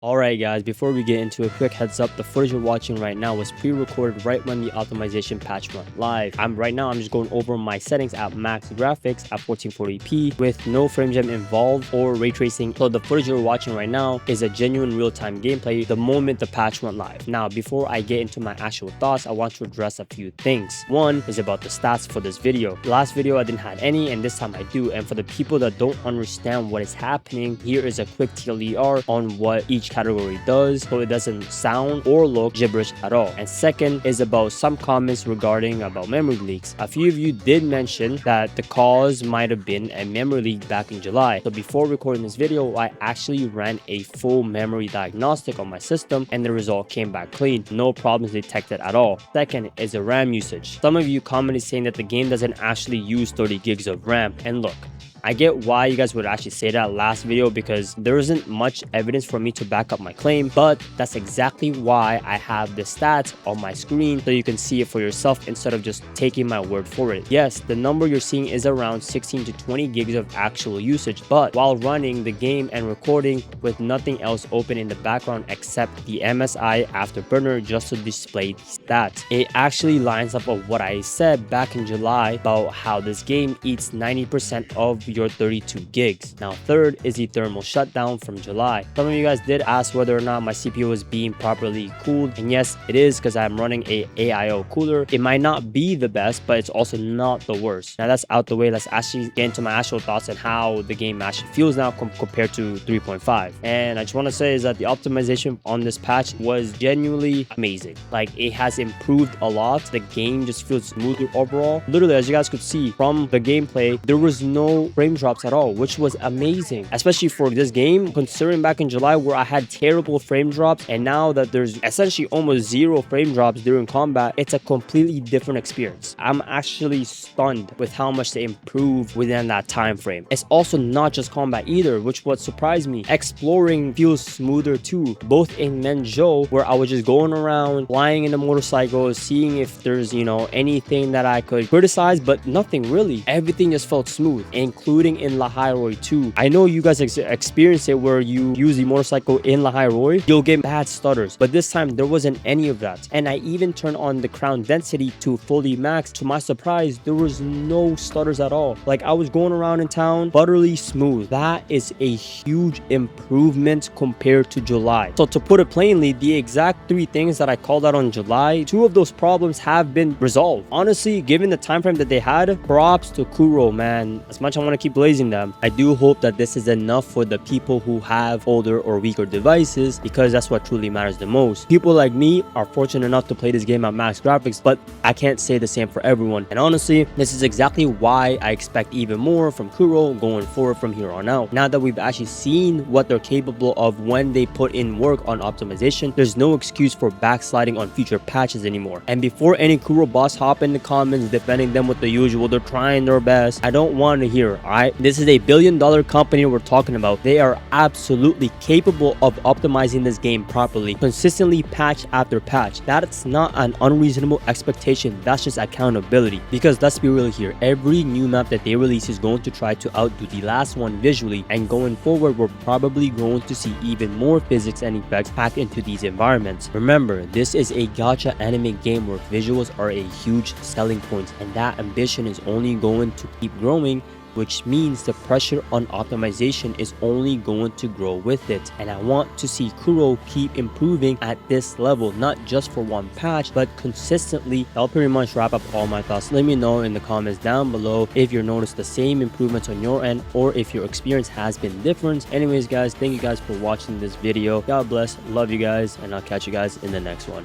Alright guys, before we get into a quick heads up, the footage you're watching right now was pre-recorded right when the optimization patch went live. I'm just going over my settings at max graphics at 1440p with no frame jam involved or ray tracing. So the footage you're watching right now is a genuine real-time gameplay the moment the patch went live. Now, before I get into my actual thoughts, I want to address a few things. One is about the stats for this video. Last video I didn't have any, and this time I do. And for the people that don't understand what is happening, here is a quick TLDR on what each category does, so it doesn't sound or look gibberish at all. And second is about some comments regarding about memory leaks. A few of you did mention that the cause might have been a memory leak back in July. So before recording this video, I actually ran a full memory diagnostic on my system and the result came back clean. No problems detected at all. Second is the RAM usage. Some of you commented saying that the game doesn't actually use 30 gigs of RAM, and look, I get why you guys would actually say that last video because there isn't much evidence for me to back up my claim, but that's exactly why I have the stats on my screen so you can see it for yourself instead of just taking my word for it. Yes, the number you're seeing is around 16 to 20 gigs of actual usage, but while running the game and recording with nothing else open in the background except the MSI Afterburner just to display the stats, it actually lines up with what I said back in July about how this game eats 90% of your 32 gigs. Now, third is the thermal shutdown from July. Some of you guys did ask whether or not my CPU was being properly cooled, and yes, it is because I'm running a AIO cooler. It might not be the best, but it's also not the worst. Now that's out the way. Let's actually get into my actual thoughts on how the game actually feels now compared to 3.5. And I just want to say is that the optimization on this patch was genuinely amazing. Like, it has improved a lot. The game just feels smoother overall. Literally, as you guys could see from the gameplay, there was no frame drops at all, which was amazing, especially for this game, considering back in July where I had terrible frame drops, and now that there's essentially almost zero frame drops during combat, it's a completely different experience. I'm actually stunned with how much they improved within that time frame. It's also not just combat either, which what surprised me. Exploring feels smoother too, both in Menzhou, where I was just going around flying in the motorcycle, seeing if there's, anything that I could criticize, but nothing really. Everything just felt smooth, including in La Hairoi too. I know you guys experience it where you use the motorcycle in La Hairoi, you'll get bad stutters, but this time there wasn't any of that. And I even turned on the crown density to fully max. To my surprise, there was no stutters at all. Like, I was going around in town butterly smooth. That is a huge improvement compared to July. So to put it plainly, the exact three things that I called out on July, two of those problems have been resolved. Honestly, given the time frame that they had, props to Kuro, man. As much as I want to keep blazing them, I do hope that this is enough for the people who have older or weaker devices, because that's what truly matters the most. People like me are fortunate enough to play this game at max graphics, but I can't say the same for everyone. And honestly, this is exactly why I expect even more from Kuro going forward from here on out. Now that we've actually seen what they're capable of when they put in work on optimization, there's no excuse for backsliding on future patches anymore. And before any Kuro boss hop in the comments defending them with the usual, they're trying their best, I don't want to hear. Alright, this is a billion-dollar company we're talking about. They are absolutely capable of optimizing this game properly, consistently patch after patch. That's not an unreasonable expectation, that's just accountability. Because let's be real here, every new map that they release is going to try to outdo the last one visually, and going forward we're probably going to see even more physics and effects packed into these environments. Remember, this is a gacha anime game where visuals are a huge selling point, and that ambition is only going to keep growing, which means the pressure on optimization is only going to grow with it. And I want to see Kuro keep improving at this level, not just for one patch, but consistently. That'll pretty much wrap up all my thoughts. Let me know in the comments down below if you noticed the same improvements on your end, or if your experience has been different. Anyways guys, thank you guys for watching this video. God bless, love you guys, and I'll catch you guys in the next one.